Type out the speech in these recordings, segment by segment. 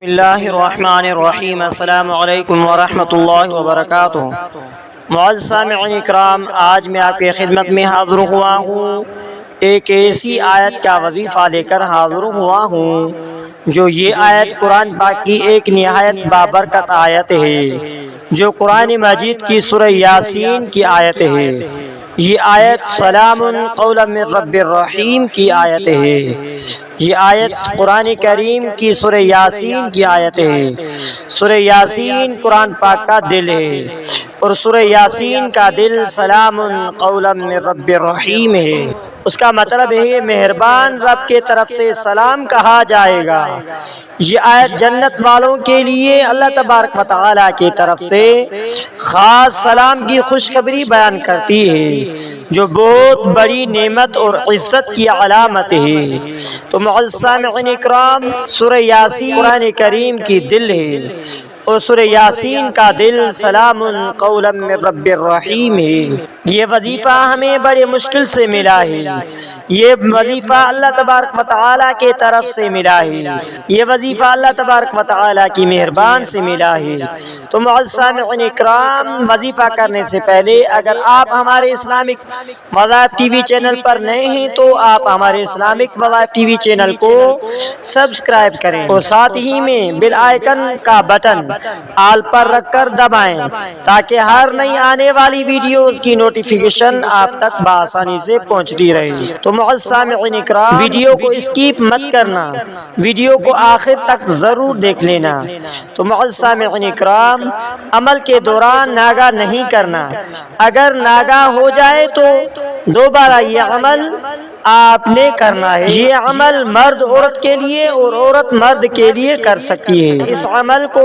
بسم اللہ الرحمن الرحیم۔ السلام علیکم ورحمۃ اللہ وبرکاتہ۔ معزز سامعین اکرام، آج میں آپ کی خدمت میں حاضر ہوا ہوں، ایک ایسی آیت کا وظیفہ لے کر حاضر ہوا ہوں جو یہ آیت قرآن پاک کی ایک نہایت بابرکت آیت ہے، جو قرآن مجید کی سورہ یاسین کی آیت ہے۔ یہ آیت سلام قولا من رب الرحیم کی آیت ہے۔ یہ آیت قرآن کریم کی سورہ یاسین کی آیت ہے۔ سورہ یاسین قرآن پاک کا دل ہے، اور سورہ یاسین کا دل سلام قولا من رب الرحیم ہے۔ اس کا مطلب ہے مہربان رب کے طرف سے سلام کہا جائے گا۔ یہ آیت جنت والوں کے لیے اللہ تبارک و تعالیٰ کی طرف سے خاص سلام کی خوشخبری بیان کرتی ہے، جو بہت بڑی نعمت اور عزت کی علامت ہے۔ تو معزز سامعین اکرام، سورہ یاسین قرآن کریم کی دل ہے، اور سورہ یاسین کا دل سلام قولا من رب الرحیم ہے۔ یہ وظیفہ ہمیں بڑے مشکل سے ملا ہے، یہ وظیفہ اللہ تبارک و تعالیٰ کی طرف سے ملا ہے، یہ وظیفہ اللہ تبارک و تعالیٰ کی مہربان سے ملا ہے۔ تو معزز سامعین اکرام، وظیفہ کرنے سے پہلے اگر آپ ہمارے اسلامک وظائف ٹی وی چینل پر نئے ہیں تو آپ ہمارے اسلامک وظائف ٹی وی چینل کو سبسکرائب کریں، اور ساتھ ہی میں بیل آئیکن کا بٹن آل پر رکھ کر دبائیں، تاکہ ہر نئی آنے والی ویڈیوز کی نوٹیفیکیشن آپ تک بآسانی سے پہنچتی رہے۔ تو معزز سامعین اکرام، ویڈیو کو اسکیپ مت کرنا، ویڈیو کو آخر تک ضرور دیکھ لینا۔ تو معزز سامعین اکرام، عمل کے دوران ناغہ نہیں کرنا، اگر ناغہ ہو جائے تو دوبارہ یہ عمل آپ نے کرنا ہے۔ یہ عمل مرد عورت کے لیے اور عورت مرد کے لیے کر سکتی ہے۔ اس عمل کو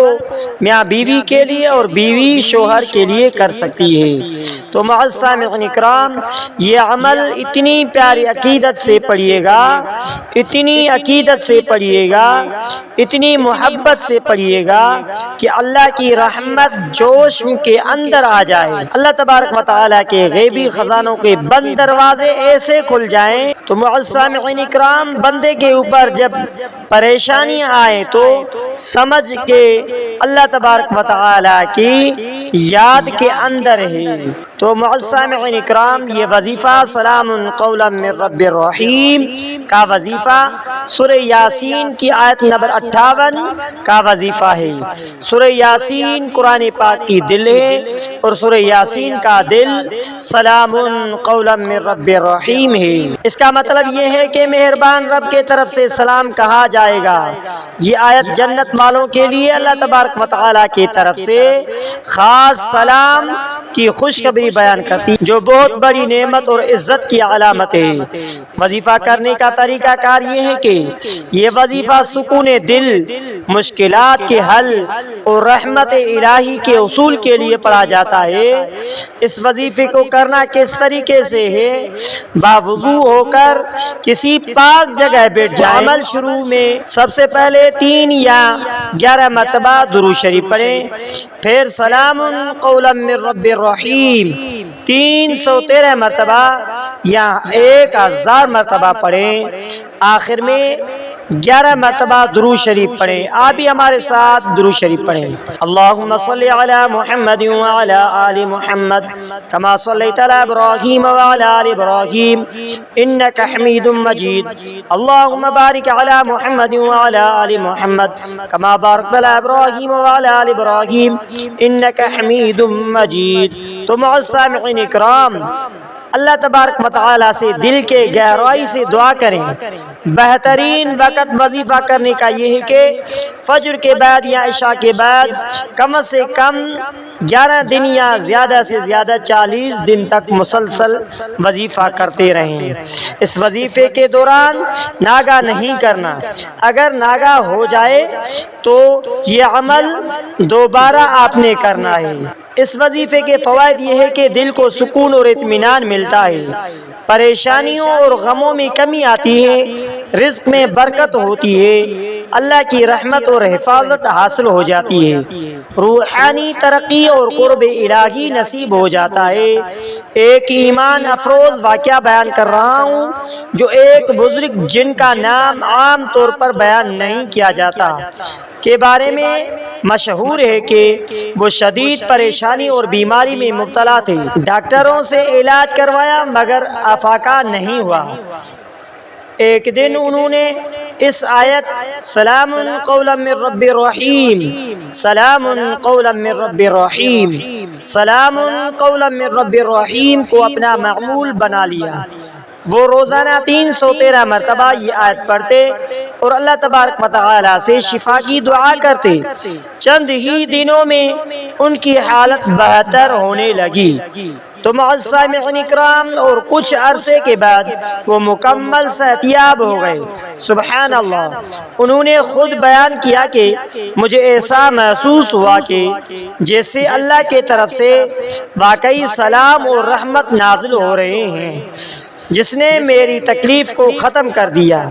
میاں بیوی کے لیے اور بیوی شوہر کے لیے کر سکتی ہے۔ تو معزز سامعین اکرام، یہ عمل اتنی پیاری عقیدت سے پڑھیے گا، اتنی عقیدت سے پڑھیے گا، اتنی محبت سے پڑھیے گا کہ اللہ کی رحمت جوش کے اندر آ جائے، اللہ تبارک و تعالیٰ کے غیبی خزانوں کے بند دروازے ایسے کھل جائیں۔ تو معزز سامعین اکرام، بندے کے اوپر جب پریشانیاں آئیں تو سمجھ کے اللہ تبارک و تعالیٰ کی یاد کے اندر ہے۔ تو معزز سامعین اکرام، یہ وظیفہ سلام قولا من رب الرحیم کا وظیفہ سورہ یاسین کی آیت نمبر 58 کا وظیفہ ہے۔ سورہ یاسین قرآن پاک کی دل ہے، اور سورہ یاسین کا دل سلام قولا من رب الرحیم ہے۔ اس کا مطلب یہ ہے کہ مہربان رب کے طرف سے سلام کہا جائے گا۔ یہ آیت جنت والوں کے لیے اللہ تبارک و تعالیٰ کی طرف سے خاص سلام کی خوشخبری بیان کرتی، جو بہت بڑی نعمت اور عزت کی علامت ہے۔ وظیفہ کرنے کا طریقہ کار یہ ہے کہ یہ وظیفہ سکون دل، مشکلات کے حل اور رحمت الہی کے حصول کے لیے پڑھا جاتا ہے۔ اس وظیفے کو کرنا کس طریقے سے ہے؟ باوضو ہو کر کسی پاک جگہ بیٹھ جائیں۔ عمل شروع میں سب سے پہلے 3 یا 11 مرتبہ درود شریف پڑھیں، پھر سلام قولا من رب الرحیم 313 مرتبہ یا 1000 مرتبہ پڑھیں، آخر میں 11 مرتبہ درود شریف پڑھیں۔ آپ بھی ہمارے ساتھ درود شریف پڑھیں۔ اللہم صلی علی محمد وعلی آل محمد کما صلیت علی ابراہیم وعلی آل ابراہیم انک حمید مجید۔ اللہم بارک علی محمد وعلی آل محمد کما بارکت علی ابراہیم وعلی آل ابراہیم انک حمید مجید۔ تو معزز سامعین اکرام، اللہ تبارک و تعالیٰ سے دل کے گہرائی سے دعا کریں۔ بہترین وقت وظیفہ کرنے کا یہ ہے کہ فجر کے بعد یا عشاء کے بعد کم سے کم 11 دن یا زیادہ سے زیادہ 40 دن تک مسلسل وظیفہ کرتے رہیں۔ اس وظیفے کے دوران ناغہ نہیں کرنا، اگر ناغہ ہو جائے تو یہ عمل دوبارہ آپ نے کرنا ہے۔ اس وظیفے کے فوائد یہ ہے کہ دل کو سکون اور اطمینان ملتا ہے، پریشانیوں اور غموں میں کمی آتی ہے، رزق میں برکت ہوتی ہے، اللہ کی رحمت اور حفاظت حاصل ہو جاتی ہے، روحانی ترقی اور قرب الہی نصیب ہو جاتا ہے۔ ایک ایمان افروز واقعہ بیان کر رہا ہوں، جو ایک بزرگ جن کا نام عام طور پر بیان نہیں کیا جاتا، کے بارے میں مشہور ہے کہ وہ شدید پریشانی اور بیماری میں مبتلا تھے۔ ڈاکٹروں سے علاج کروایا مگر افاقہ نہیں ہوا۔ ایک دن انہوں نے اس آیت سلام قولا من رب رحیم، سلام قولا من رب رحیم، سلام قولا من رب رحیم کو اپنا معمول بنا لیا۔ وہ روزانہ 313 مرتبہ یہ آیت پڑھتے اور اللہ تبارک و تعالی سے شفا کی دعا کرتے۔ چند ہی دنوں میں ان کی حالت بہتر ہونے لگی۔ تو معزز سامعین اکرام، اور کچھ عرصے کے بعد وہ مکمل صحت یاب ہو گئے۔ سبحان اللہ۔ انہوں نے خود بیان کیا کہ مجھے ایسا محسوس ہوا کہ جیسے اللہ کی طرف سے واقعی سلام اور رحمت نازل ہو رہے ہیں، جس نے میری تکلیف کو ختم کر دیا۔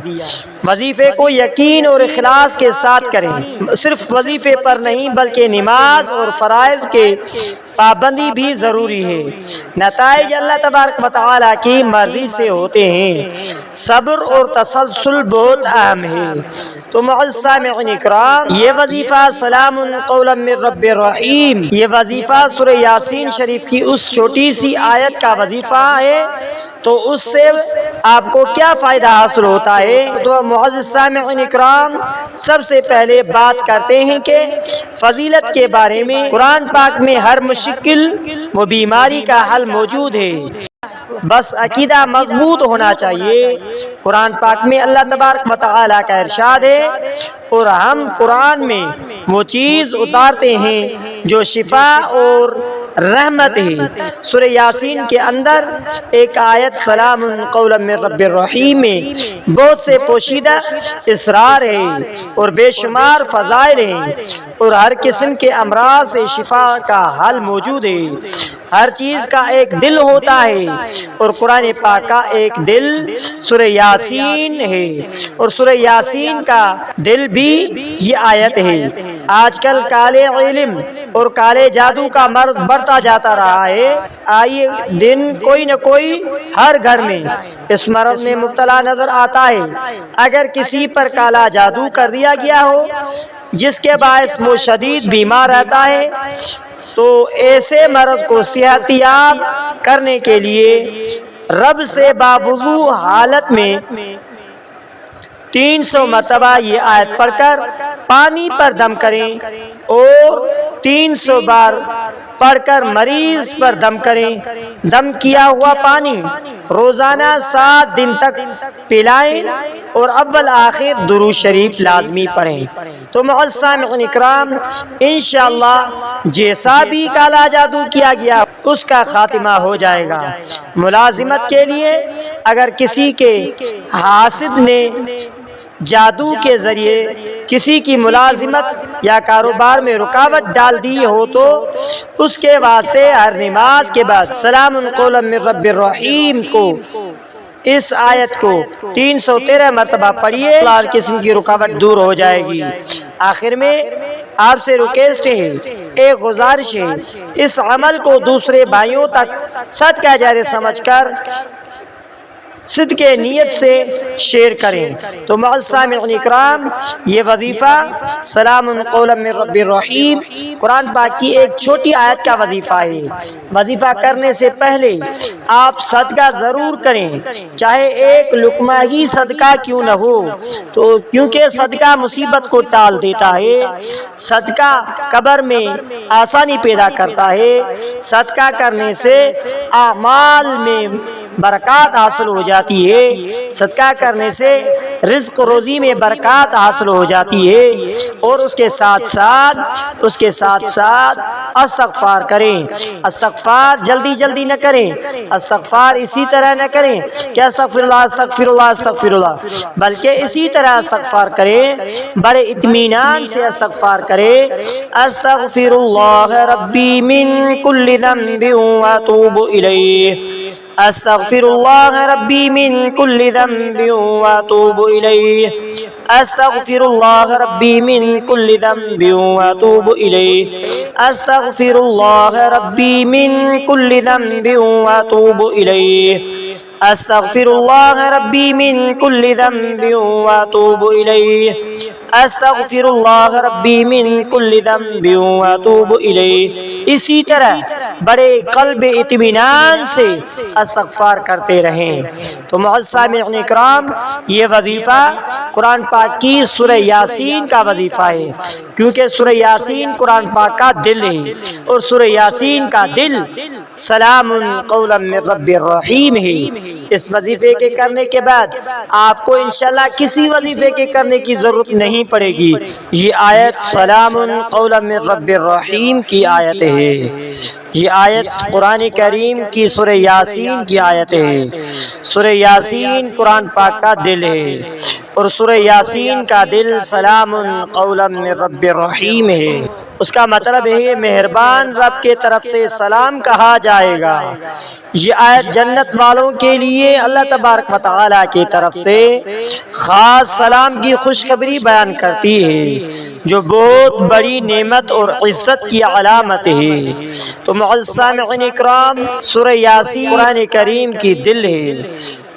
وظیفے کو یقین اور اخلاص کے ساتھ کریں۔ صرف وظیفے پر نہیں بلکہ نماز اور فرائض کے پابندی بھی ضروری ہے۔ نتائج اللہ تبارک و تعالیٰ کی مرضی سے ہوتے ہیں۔ صبر اور تسلسل بہت اہم ہے۔ تو معزز سامعین اکرام، یہ وظیفہ سلام قولا من رب رحیم، یہ وظیفہ سورہ یاسین شریف کی اس چھوٹی سی آیت کا وظیفہ ہے۔ تو اس سے آپ کو کیا فائدہ حاصل ہوتا ہے؟ تو معزز سامعین اکرام، سب سے پہلے بات کرتے ہیں کہ فضیلت کے بارے میں قرآن پاک میں ہر مشکل و بیماری کا حل موجود ہے، بس عقیدہ مضبوط ہونا چاہیے۔ قرآن پاک میں اللہ تبارک و تعالیٰ کا ارشاد ہے، اور ہم قرآن میں وہ چیز اتارتے ہیں جو شفا اور رحمت ہے۔ سورہ یاسین کے اندر ایک آیت سلام قولا من رب الرحیم میں بہت سے پوشیدہ اسرار ہیں اور بے شمار فضائل ہیں، اور ہر قسم کے امراض سے شفا کا حل موجود ہے۔ ہر چیز کا ایک دل ہوتا ہے، اور قرآن پاک کا ایک دل سورہ یاسین ہے، اور سورہ یاسین کا دل بھی یہ آیت ہے۔ آج کل کالے علم اور کالے جادو کا مرض بڑھتا جاتا رہا ہے۔ آئے دن کوئی نہ کوئی ہر گھر میں اس مرض میں مبتلا نظر آتا ہے۔ اگر کسی پر کالا جادو کر دیا گیا ہو جس کے باعث وہ شدید بیمار رہتا ہے، تو ایسے مرض کو صحت یاب کرنے کے لیے رب سے باوضو حالت میں 300 مرتبہ یہ آیت پڑھ کر پانی پر دم کریں، اور 300 بار پڑھ کر مریض پر دم کریں۔ دم کیا ہوا پانی روزانہ 7 دن تک پلائیں، اور اول آخر درود شریف لازمی پڑھیں۔ تو معزز سامعین اکرام، انشاءاللہ جیسا بھی کالا جادو کیا گیا اس کا خاتمہ ہو جائے گا۔ ملازمت کے لیے اگر کسی کے حاسد نے جادو کے ذریعے کسی کی ملازمت یا کاروبار میں رکاوٹ ڈال دی ہو، تو اس کے واسطے ہر نماز کے بعد سلام قولا من رب الرحیم کو، اس آیت کو 313 مرتبہ پڑھیے، ہر قسم کی رکاوٹ دور ہو جائے گی۔ آخر میں آپ سے ریکویسٹ ہے، ایک گزارش ہے، اس عمل کو دوسرے بھائیوں تک صدقہ جاریہ سمجھ کر صدق نیت سے شیئر کریں۔ تو معزز سامعین اکرام، یہ وظیفہ سلام قولا من رب الرحیم قرآن پاک کی ایک چھوٹی آیت کا وظیفہ ہے۔ وظیفہ کرنے سے پہلے آپ صدقہ ضرور کریں، چاہے ایک لقمہ ہی صدقہ کیوں نہ ہو، تو کیونکہ صدقہ مصیبت کو ٹال دیتا ہے، صدقہ قبر میں آسانی پیدا کرتا ہے، صدقہ کرنے سے اعمال میں برکات حاصل ہو جاتی ہے، صدقہ کرنے سے رزق روزی میں برکات حاصل ہو جاتی ہے، اور اس کے ساتھ ساتھ استغفار کریں۔ استغفار جلدی جلدی نہ کریں، استغفار اسی طرح نہ کریں کہ استغفر اللہ استغفر اللہ استغفر اللہ، بلکہ اسی طرح استغفار کریں، بڑے اطمینان سے استغفار کریں۔ استغفر اللہ ربی من کل ذنب واتوب الیہ، استغفر اللہ ربی من کل ذنب واتوب الیہ، استغفر اللہ ربی من کل ذنب واتوب الیہ۔ استغفر اللہ ربی من کل ذنب واتوب الیہ استغفر اللہ ربی من کل ذنب واتوب الیہ استغفر اللہ ربی من کل ذنب واتوب الیہ۔ اسی طرح بڑے قلب اطمینان سے استغفار کرتے رہیں۔ تو معزز سامعین اکرام، یہ وظیفہ قرآن پاک کی سورہ یاسین کا وظیفہ ہے، کیونکہ سورہ یاسین قرآن پاک کا دل ہے، اور سورہ یاسین کا دل سلام قولا من رب الرحیم ہے۔ اس وظیفے کے کرنے کے بعد آپ کو انشاءاللہ کسی وظیفے کے کرنے کی ضرورت نہیں پڑے گی۔ یہ آیت سلام قولا من رب الرحیم کی آیت ہے۔ یہ آیت قرآن کریم کی سورہ یاسین کی آیت ہے۔ سورہ یاسین قرآن پاک کا دل ہے، اور سورہ یاسین کا دل سلام قولا من رب الرحیم ہے۔ اس کا مطلب ہے مہربان رب کے طرف سے سلام کہا جائے گا۔ یہ آیت جنت والوں کے لیے اللہ تبارک و تعالیٰ کی طرف سے خاص سلام کی خوشخبری بیان کرتی ہے، جو بہت بڑی نعمت اور عزت کی علامت ہے۔ تو معزز سامعین اکرام، سورہ یاسین قرآن کریم کی دل ہے،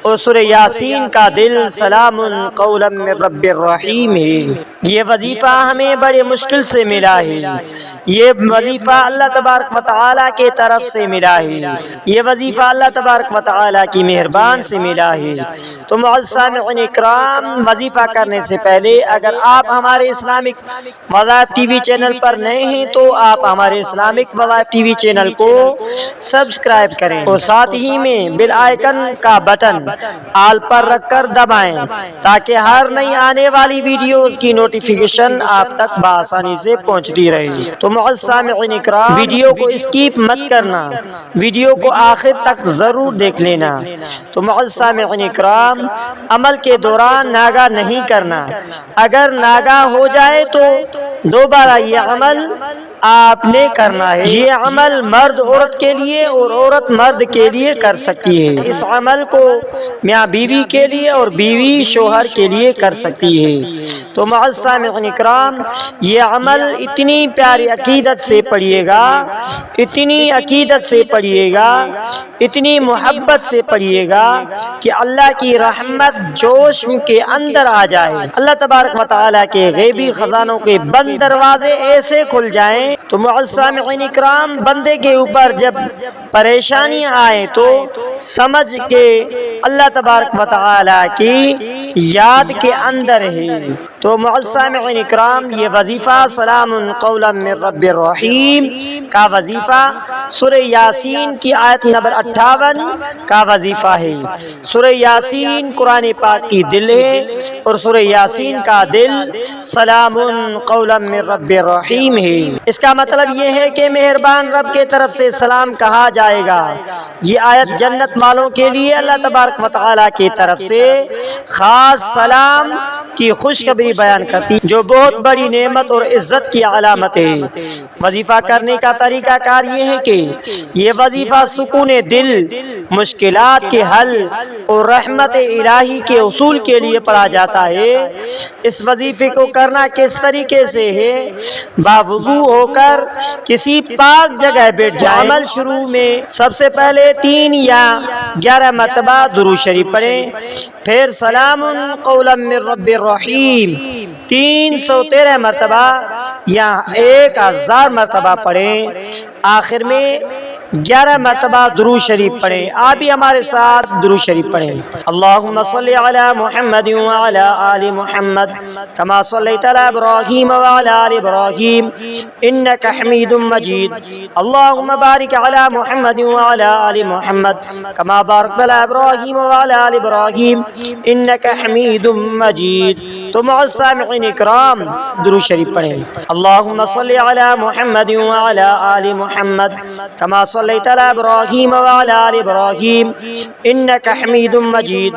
اور سورہ یاسین کا دل سلام قولا من رب الرحیم ہے۔ یہ وظیفہ ہمیں بڑے مشکل سے ملا ہے، یہ وظیفہ اللہ تبارک و تعالیٰ کے طرف سے ملا ہے، یہ وظیفہ اللہ تبارک و تعالیٰ کی مہربان سے ملا ہے۔ تو معزز سامعین اکرام، وظیفہ کرنے سے پہلے اگر آپ ہمارے اسلامک وظائف ٹی وی چینل پر نئے ہیں تو آپ ہمارے اسلامک وظائف ٹی وی چینل کو سبسکرائب کریں، اور ساتھ ہی میں بیل آئیکن کا بٹن آل پر رکھ کر دبائیں، تاکہ ہر نئی آنے والی ویڈیوز کی نوٹیفیکیشن آپ تک بآسانی سے پہنچتی رہے۔ تو معزز سامعین اکرام، ویڈیو کو اسکیپ مت کرنا، ویڈیو کو آخر تک ضرور دیکھ لینا۔ تو معزز سامعین اکرام، عمل کے دوران ناگاہ نہیں کرنا، اگر ناگاہ ہو جائے تو دوبارہ یہ عمل آپ نے کرنا ہے۔ یہ عمل مرد عورت کے لیے اور عورت مرد کے لیے کر سکتی ہے۔ اس عمل کو میاں بیوی کے لیے اور بیوی شوہر کے لیے کر سکتی ہے۔ تو معزز سامعین اکرام، یہ عمل اتنی پیاری عقیدت سے پڑھیے گا، اتنی عقیدت سے پڑھیے گا، اتنی محبت سے پڑھیے گا کہ اللہ کی رحمت جوش کے اندر آ جائے، اللہ تبارک و تعالیٰ کے غیبی خزانوں کے بند دروازے ایسے کھل جائیں۔ تو معزز سامعین اکرام، بندے کے اوپر جب پریشانیاں آئیں تو سمجھ کے اللہ تبارک و تعالیٰ کی یاد کے اندر ہے۔ تو معزز سامعین اکرام، یہ وظیفہ سلام قولا من رب الرحیم کا وظیفہ سورہ یاسین کی آیت نمبر 58 کا وظیفہ ہے۔ سورہ یاسین قرآن پاک کی دل ہے، اور سورہ یاسین کا دل سلام قولا من رب الرحیم ہے۔ اس کا مطلب یہ ہے کہ مہربان رب کے طرف سے سلام کہا جائے گا۔ یہ آیت جنت والوں کے لیے اللہ تبارک و تعالیٰ کی طرف سے خاص سلام کی خوشخبری بیان کرتی، جو بہت بڑی نعمت اور عزت کی علامت ہے۔ وظیفہ کرنے کا طریقہ کار یہ ہے کہ یہ وظیفہ سکون دل، مشکلات کے حل اور رحمت الہی کے حصول کے لیے پڑھا جاتا ہے۔ اس وظیفے کو کرنا کس طریقے سے ہے؟ باوضو ہو کر کسی پاک جگہ بیٹھ جائیں۔ عمل شروع میں سب سے پہلے 3 یا 11 مرتبہ درود شریف پڑھیں، پھر سلام قولا من رب الرحیم 313 مرتبہ یا 1000 مرتبہ پڑھیں، آخر میں 11 مرتبہ درود شریف پڑھیں۔ آپ بھی ہمارے ساتھ درود شریف پڑھیں۔ اللہم صلی علی محمد وعلی آل محمد کما صلیت علی ابراہیم وعلی آل ابراہیم انک حمید مجید۔ اللہم بارک علی محمد وعلی آل محمد کما بارکت علی ابراہیم وعلی آل ابراہیم انک حمید مجید۔ تو معزز سامعین اکرام، درود شریف پڑھیں۔ اللہم صلی علی محمد وعلی آل محمد کما صلی صلیت علی ابراہیم وعلی آل ابراہیم انک حمید مجید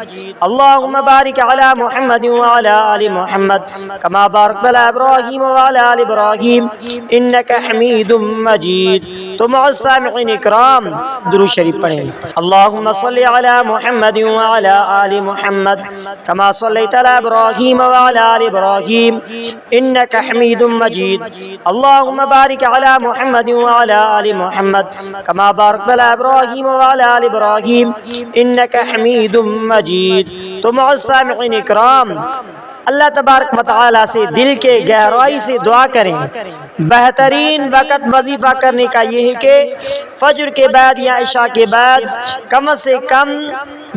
اللہم بارک علی محمد وعلی آل محمد کما بارکت علی ابراہیم وعلی آل ابراہیم انک حمید مجید۔ تو معزز سامعین اکرام درود شریف پڑھیں۔ اللہم صلی علی محمد وعلی آل محمد کما صلیت علی ابراہیم وعلی آل ابراہیم انک حمید مجید اللہم بارک علی محمد وعلی آل محمد کما بارکت علی ابراہیم وعلی آل ابراہیم انک حمید مجید۔ تو معزز سامعین اکرام اللہ تبارک و تعالی سے دل کے گہرائی سے دعا کریں۔ بہترین وقت وظیفہ کرنے کا یہ ہے کہ فجر کے بعد یا عشاء کے بعد کم سے کم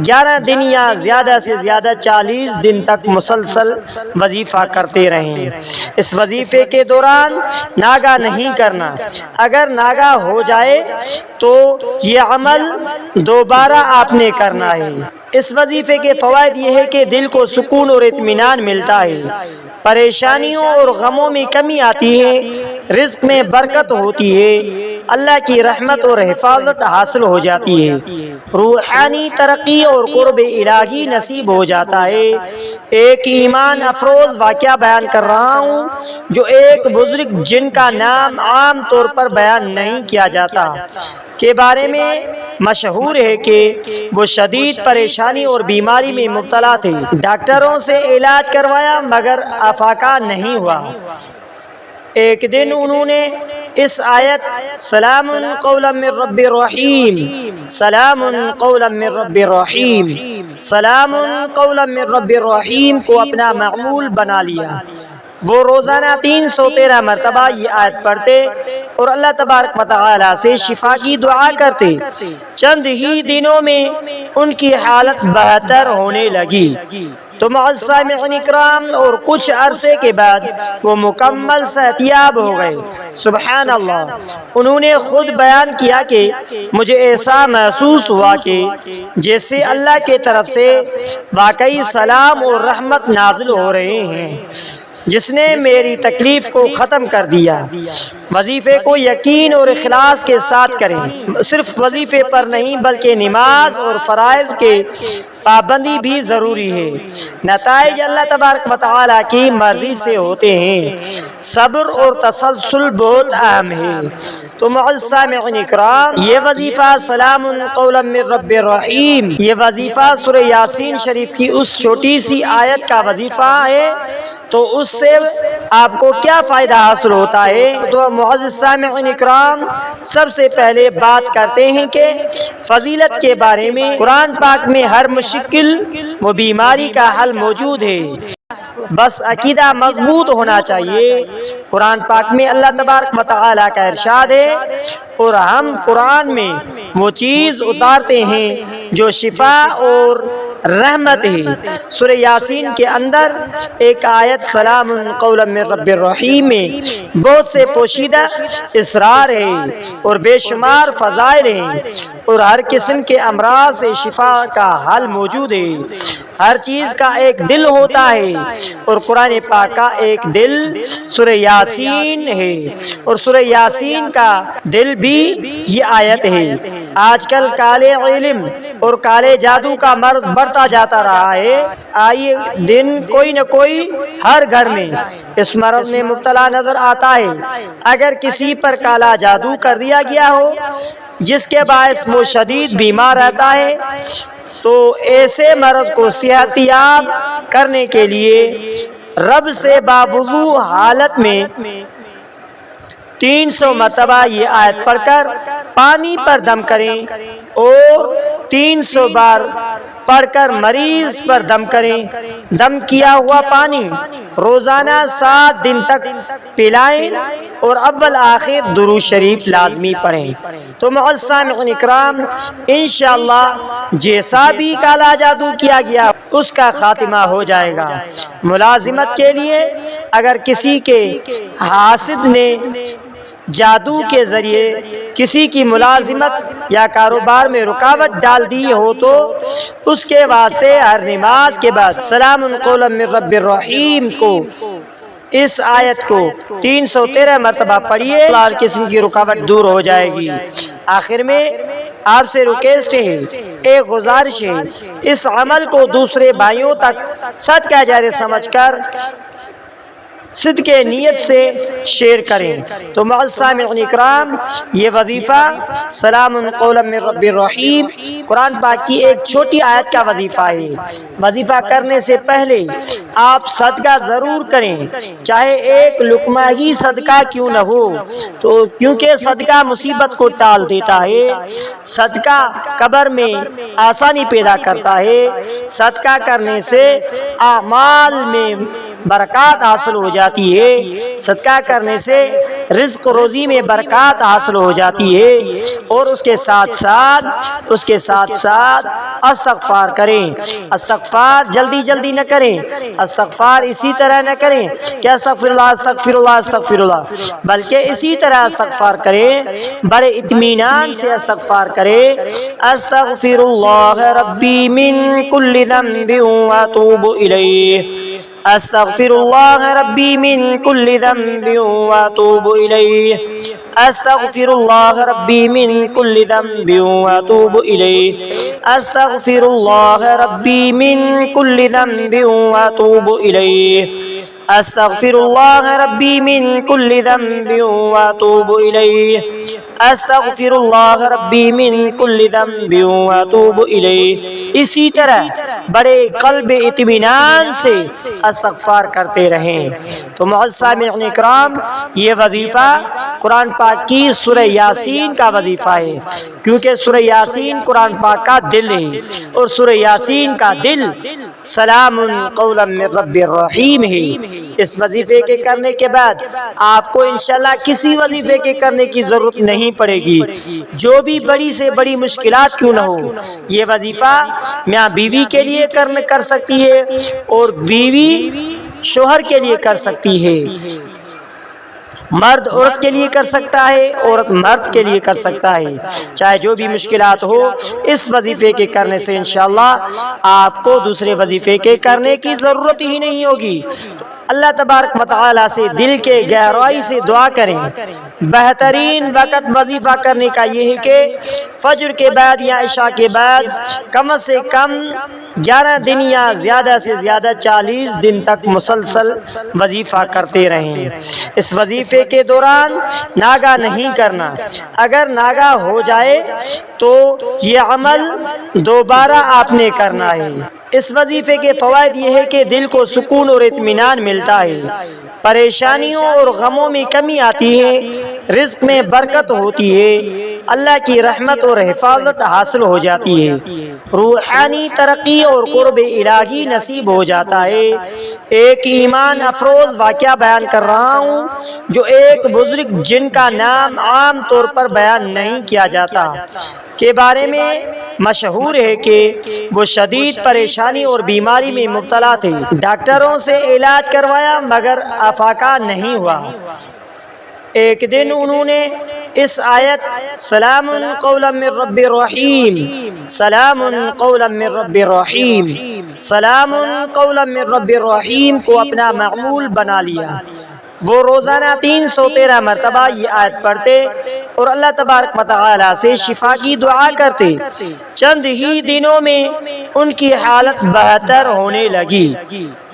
11 دن یا زیادہ سے زیادہ 40 دن تک مسلسل وظیفہ کرتے رہیں۔ اس وظیفے کے دوران ناگا نہیں کرنا، اگر ناگا ہو جائے تو یہ عمل دوبارہ آپ نے کرنا ہے۔ اس وظیفے کے فوائد یہ ہے کہ دل کو سکون اور اطمینان ملتا ہے، پریشانیوں اور غموں میں کمی آتی ہے، رزق میں برکت ہوتی ہے، اللہ کی رحمت اور حفاظت حاصل ہو جاتی ہے، روحانی ترقی اور قرب الہی نصیب ہو جاتا ہے۔ ایک ایمان افروز واقعہ بیان کر رہا ہوں جو ایک بزرگ جن کا نام عام طور پر بیان نہیں کیا جاتا کے بارے میں مشہور ہے کہ وہ شدید پریشانی اور بیماری میں مبتلا تھے، ڈاکٹروں سے علاج کروایا مگر افاقہ نہیں ہوا۔ ایک دن انہوں نے اس آیت سلام قولا من رب رحیم، سلام قولا من رب رحیم، سلام قولا من رب رحیم کو اپنا معمول بنا لیا۔ وہ روزانہ 313 مرتبہ یہ آیت پڑھتے اور اللہ تبارک و تعالی سے شفا کی دعا کرتے۔ چند ہی دنوں میں ان کی حالت بہتر ہونے لگی۔ تو معزز سامعین اکرام اور کچھ عرصے کے بعد وہ مکمل صحت یاب ہو گئے۔ سبحان اللہ، انہوں نے خود بیان کیا کہ مجھے ایسا محسوس ہوا کہ جیسے اللہ کی طرف سے واقعی سلام اور رحمت نازل ہو رہے ہیں، جس نے میری تکلیف کو ختم کر دیا۔ وظیفے کو یقین اور اخلاص کے ساتھ کریں، صرف وظیفے پر نہیں بلکہ نماز اور فرائض کے پابندی بھی ضروری ہے۔ نتائج اللہ تبارک و تعالی کی مرضی سے ہوتے ہیں، صبر اور تسلسل بہت اہم ہے۔ تو معزز سامعین اکرام، یہ وظیفہ سلام قولا من رب رحیم، یہ وظیفہ سورہ یاسین شریف کی اس چھوٹی سی آیت کا وظیفہ ہے۔ تو اس سے آپ کو کیا فائدہ حاصل ہوتا ہے؟ تو معزز سامعین اکرام، سب سے پہلے بات کرتے ہیں کہ فضیلت کے بارے میں۔ قرآن پاک میں ہر مشکل و بیماری کا حل موجود ہے، بس عقیدہ مضبوط ہونا چاہیے۔ قرآن پاک میں اللہ تبارک و تعالی کا ارشاد ہے اور ہم قرآن میں وہ چیز اتارتے ہیں جو شفا اور رحمت ہے۔ سورہ یاسین کے اندر ایک آیت سلام قولا من رب الرحیم میں بہت سے پوشیدہ اسرار ہیں اور بے شمار فضائل ہیں، اور ہر قسم کے امراض سے شفا کا حل موجود ہے۔ ہر چیز کا ایک دل ہوتا ہے اور قرآن پاک کا ایک دل سورہ یاسین ہے، اور سورہ یاسین کا دل بھی یہ آیت ہے۔ آج کل کالے علم اور کالے جادو کا مرض بڑھتا جاتا رہا ہے۔ آئے دن کوئی نہ کوئی ہر گھر میں اس مرض میں مبتلا نظر آتا ہے۔ اگر کسی پر کالا جادو کر دیا گیا ہو جس کے باعث وہ شدید بیمار رہتا ہے، تو ایسے مرض کو صحت یاب کرنے کے لیے رب سے باوضو حالت میں 300 مرتبہ یہ آیت پڑھ کر پانی پر دم کریں اور 300 بار پڑھ کر مریض پر دم کریں۔ دم کیا ہوا پانی روزانہ 7 دن تک پلائیں اور اول آخر درود شریف لازمی پڑھیں۔ تو معزز سامعین اکرام، انشاءاللہ جیسا بھی کالا جادو کیا گیا اس کا خاتمہ ہو جائے گا۔ ملازمت کے لیے اگر کسی کے حاسد نے جادو کے ذریعے کسی کی ملازمت یا کاروبار میں رکاوٹ ڈال دی ہو تو اس کے واسطے ہر نماز کے بعد سلام قولا من رب الرحیم کو اس آیت کو 313 مرتبہ پڑھیے، ہر قسم کی رکاوٹ دور ہو جائے گی۔ آخر میں آپ سے ریکویسٹ ہے، ایک گزارش ہے، اس عمل کو دوسرے بھائیوں تک صدقہ جاریہ سمجھ کر صدق نیت سے شیئر کریں۔ تو معزز سامعین اکرام، یہ وظیفہ سلام قولا من رب الرحیم قرآن پاک کی ایک چھوٹی آیت کا وظیفہ ہے۔ وظیفہ کرنے سے پہلے آپ صدقہ ضرور کریں، چاہے ایک لقمہ ہی صدقہ کیوں نہ ہو، تو کیونکہ صدقہ مصیبت کو ٹال دیتا ہے، صدقہ قبر میں آسانی پیدا کرتا ہے، صدقہ کرنے سے اعمال میں برکات حاصل ہو جاتی ہے، صدقہ کرنے سے رزق روزی میں برکات حاصل ہو جاتی ہے، اور اس کے ساتھ ساتھ استغفار کریں۔ استغفار جلدی جلدی نہ کریں، استغفار اسی طرح نہ کریں کہ استغفر اللہ استغفر اللہ استغفر اللہ، بلکہ اسی طرح استغفار کریں، بڑے اطمینان سے استغفار کریں۔ استغفر اللہ ربی من کل ذنب واتوب الیہ، استغفر اللہ ربی من کل ذنب واتوب الیہ، استغفر اللہ ربی من کل ذنب واتوب الیہ، استغفر اللہ ربی من کل ذنب واتوب الیہ، استغفر اللہ ربی من کل ذنب واتوب الیہ، استغفر اللہ ربی من کل ذنب واتوب الیہ۔ اسی طرح بڑے قلب اطمینان سے استغفار کرتے رہیں۔ تو معزز سامعین اکرام، یہ وظیفہ قرآن پاک کی سورہ یاسین کا وظیفہ ہے، کیونکہ سورہ یاسین قرآن پاک کا دل ہے، اور سورہ یاسین کا دل سلام قولا من رب الرحیم ہے۔ اس وظیفے کے کرنے کے بعد آپ کو انشاءاللہ کسی وظیفے کے کرنے کی ضرورت نہیں پڑے گی، جو بھی بڑی سے بڑی مشکلات کیوں نہ ہو۔ یہ وظیفہ میاں بیوی کے لیے کر سکتی ہے، اور بیوی شوہر کے لیے کر سکتی ہے، مرد عورت کے لیے کر سکتا ہے، عورت مرد کے لیے کر سکتا ہے، چاہے جو بھی مشکلات ہو، اس وظیفے کے کرنے سے انشاءاللہ آپ کو دوسرے وظیفے کے کرنے کی ضرورت ہی نہیں ہوگی۔ اللہ تبارک و تعالی سے دل کے گہرائی سے دعا کریں۔ بہترین وقت وظیفہ کرنے کا یہ ہے کہ فجر کے بعد یا عشاء کے بعد کم سے کم 11 دن یا زیادہ سے زیادہ 40 دن تک مسلسل وظیفہ کرتے رہیں۔ اس وظیفے کے دوران ناگا نہیں کرنا، اگر ناگا ہو جائے تو یہ عمل دوبارہ آپ نے کرنا ہے۔ اس وظیفے کے فوائد یہ ہے کہ دل کو سکون اور اطمینان ملتا ہے، پریشانیوں اور غموں میں کمی آتی ہے، رزق میں برکت ہوتی ہے، اللہ کی رحمت اور حفاظت حاصل ہو جاتی ہے، روحانی ترقی اور قرب الہی نصیب ہو جاتا ہے۔ ایک ایمان افروز واقعہ بیان کر رہا ہوں، جو ایک بزرگ جن کا نام عام طور پر بیان نہیں کیا جاتا کے بارے میں مشہور ہے کہ وہ شدید پریشانی اور بیماری میں مبتلا تھے، ڈاکٹروں سے علاج کروایا مگر افاقہ نہیں ہوا۔ ایک دن انہوں نے اس آیت سلام قولا من رب الرحیم، سلام قولا من رب الرحیم، سلام قولا من رب الرحیم کو اپنا معمول بنا لیا۔ وہ روزانہ 313 مرتبہ یہ آیت پڑھتے اور اللہ تبارک و تعالی سے شفا کی دعا کرتے۔ چند ہی دنوں میں ان کی حالت بہتر ہونے لگی۔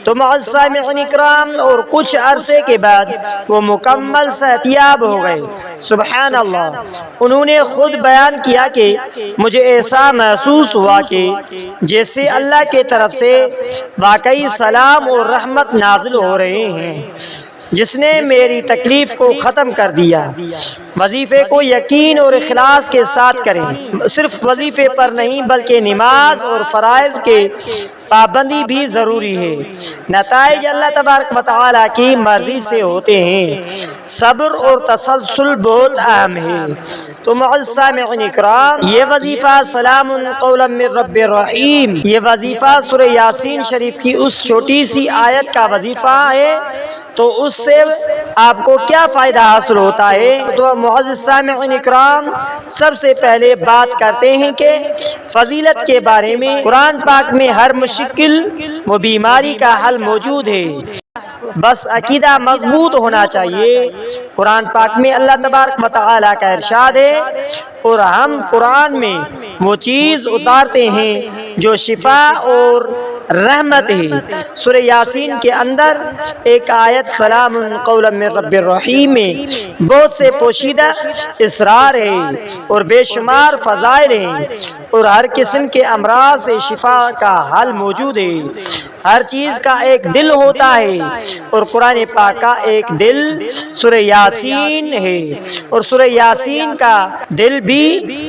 تو معزز سامعین اکرام، اور کچھ عرصے کے بعد وہ مکمل صحت یاب ہو گئے۔ سبحان اللہ، انہوں نے خود بیان کیا کہ مجھے ایسا محسوس ہوا کہ جیسے اللہ کے طرف سے واقعی سلام اور رحمت نازل ہو رہے ہیں، جس نے میری تکلیف کو ختم کر دیا۔ وظیفے کو یقین اور اخلاص کے ساتھ کریں، صرف وظیفے پر نہیں بلکہ نماز اور فرائض کے پابندی بھی ضروری ہے۔ نتائج اللہ تبارک و تعالی کی مرضی سے ہوتے ہیں، صبر اور تسلسل بہت اہم ہے۔ تو معزز سامعین اکرام، یہ وظیفہ سلام قولا من رب الرحیم، یہ وظیفہ سورہ یاسین شریف کی اس چھوٹی سی آیت کا وظیفہ ہے۔ تو اس سے آپ کو کیا فائدہ حاصل ہوتا ہے؟ تو معزز سامعین اکرام، سب سے پہلے بات کرتے ہیں کہ فضیلت کے بارے میں۔ قرآن پاک میں ہر مشکل و بیماری کا حل موجود ہے۔ بس عقیدہ مضبوط ہونا چاہیے۔ قرآن پاک میں اللہ تبارک و تعالیٰ کا ارشاد ہے اور ہم قرآن میں وہ چیز اتارتے ہیں جو شفا اور رحمت ہے۔ سورہ یاسین کے اندر ایک آیت سلام قولا من رب الرحیم میں بہت سے پوشیدہ اسرار ہے اور بے شمار فضائل ہیں اور ہر قسم کے امراض سے شفا کا حل موجود ہے۔ ہر چیز کا ایک دل ہوتا ہے اور قرآن پاک کا ایک دل سورہ یاسین ہے اور سورہ یاسین کا دل بھی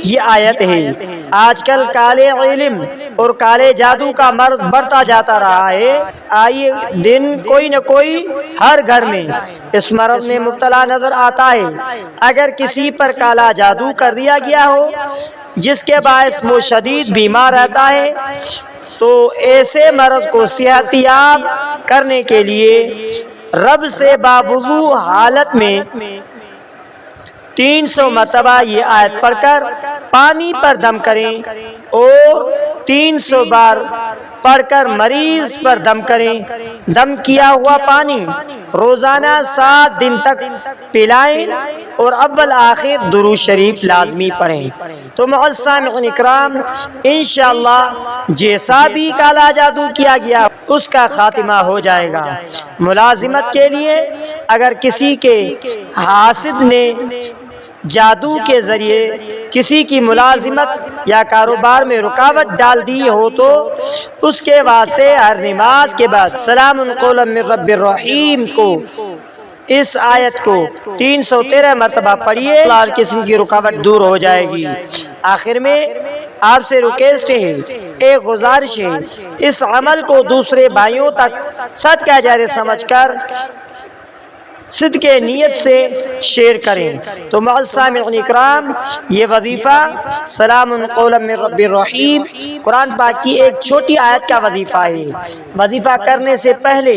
یہ آیت ہے۔ آج کل کالے علم اور کالے جادو کا مرض بڑھتا جاتا رہا ہے۔ آئے دن کوئی نہ کوئی ہر گھر میں اس مرض میں مبتلا نظر آتا ہے۔ اگر کسی پر کالا جادو کر دیا گیا ہو جس کے باعث وہ شدید بیمار رہتا ہے تو ایسے مرض کو صحت یاب کرنے کے لیے رب سے بابودو حالت میں 300 مرتبہ یہ آیت پڑھ کر پانی پر دم کریں اور 300 بار پڑھ کر مریض پر دم کریں۔ دم کیا ہوا پانی روزانہ 7 دن تک پلائیں اور اول آخر درود شریف لازمی پڑھیں تو معزز سامعین اکرام انشاءاللہ جیسا بھی کالا جادو کیا گیا اس کا خاتمہ ہو جائے گا۔ ملازمت کے لیے اگر کسی کے حاسد نے جادو کے ذریعے کسی کی ملازمت یا کاروبار میں رکاوٹ ڈال دی ہو تو اس کے واسطے ہر نماز کے بعد سلام قولا من رب الرحیم کو اس آیت کو 313 مرتبہ پڑھیے، ہر قسم کی رکاوٹ دور ہو جائے گی۔ آخر میں آپ سے ریکویسٹ ہے، ایک گزارش ہے، اس عمل کو دوسرے بھائیوں تک صدقہ جاریہ سمجھ کر صدقے نیت سے شیئر کریں تو معزز سامعین اکرام یہ وظیفہ سلام قولا من رب الرحیم قرآن پاک کی ایک چھوٹی آیت کا وظیفہ ہے۔ وظیفہ کرنے سے پہلے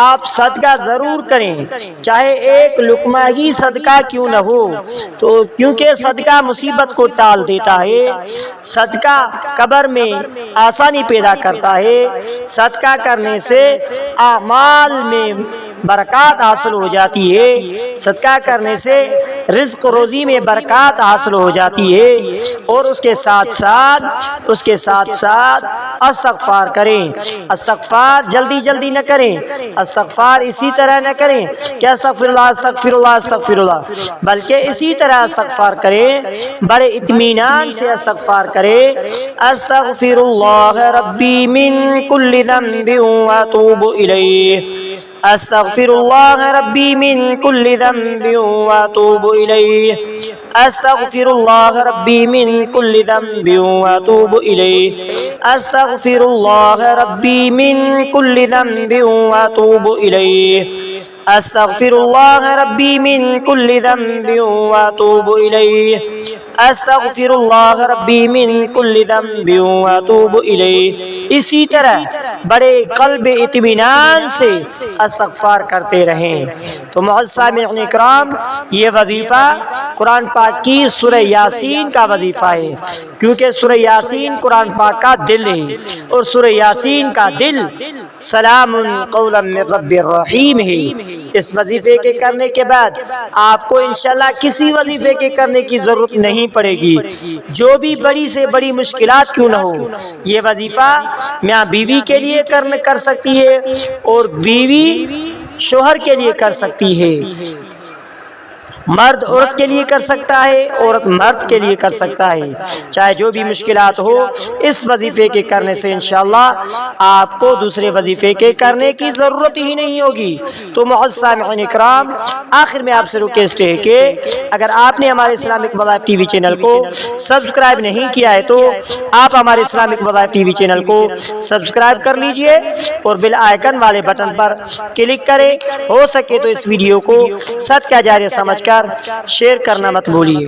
آپ صدقہ ضرور کریں، چاہے ایک لقمہ ہی صدقہ کیوں نہ ہو، تو کیونکہ صدقہ مصیبت کو ٹال دیتا ہے، صدقہ قبر میں آسانی پیدا کرتا ہے، صدقہ کرنے سے اعمال میں برکات حاصل ہو جاتی ہے، صدقہ کرنے سے رزق روزی میں برکات حاصل ہو جاتی ہے اور اس کے ساتھ ساتھ استغفار کریں۔ استغفار جلدی جلدی نہ کریں، استغفار اسی طرح نہ کریں کہ استغفر اللہ استغفر اللہ استغفر اللہ، بلکہ اسی طرح استغفار کریں، بڑے اطمینان سے استغفار کریں۔ استغفر اللہ ربی من کل ذنب واتوب الیہ، استغفر اللہ ربی من کل ذنب واتوب الیہ، استغفر اللہ ربی من کل ذنب واتوب الیہ، استغفر اللہ ربی من کل ذنب واتوب الیہ، استغفر اللہ ربی من کل ذنب واتوب الیہ، استغفر اللہ ربی من کل ذنب واتوب الیہ۔ اسی طرح بڑے قلب اطمینان سے استغفار کرتے رہیں تو معزز سامعین اکرام یہ وظیفہ قرآن پاک کی سورہ یاسین کا وظیفہ ہے، کیونکہ سورہ یاسین قرآن پاک کا دل ہے اور سورہ یاسین کا دل سلام قولا من رب الرحیم ہے۔ اس وظیفے کے کرنے کے بعد آپ کو انشاءاللہ کسی وظیفے کے کرنے کی ضرورت نہیں پڑے گی، جو بھی بڑی سے بڑی مشکلات کیوں نہ ہو۔ یہ وظیفہ میاں بیوی کے لیے کر سکتی ہے اور بیوی شوہر کے لیے کر سکتی ہے، مرد عورت کے لیے کر سکتا ہے، عورت مرد کے لیے کر سکتا ہے، چاہے جو بھی مشکلات ہو اس وظیفے کے کرنے سے انشاءاللہ آپ کو دوسرے وظیفے کے کرنے کی ضرورت ہی نہیں ہوگی۔ تو معزز سامعین اکرام آخر میں آپ سے ریکویسٹ ہے کہ اگر آپ نے ہمارے اسلامک وظائف ٹی وی چینل کو سبسکرائب نہیں کیا ہے تو آپ ہمارے اسلامک وظائف ٹی وی چینل کو سبسکرائب کر لیجئے اور بیل آئیکن والے بٹن پر کلک کریں، ہو سکے تو اس ویڈیو کو صدقہ جاریہ سمجھ کر شیئر کرنا مت بھولیے۔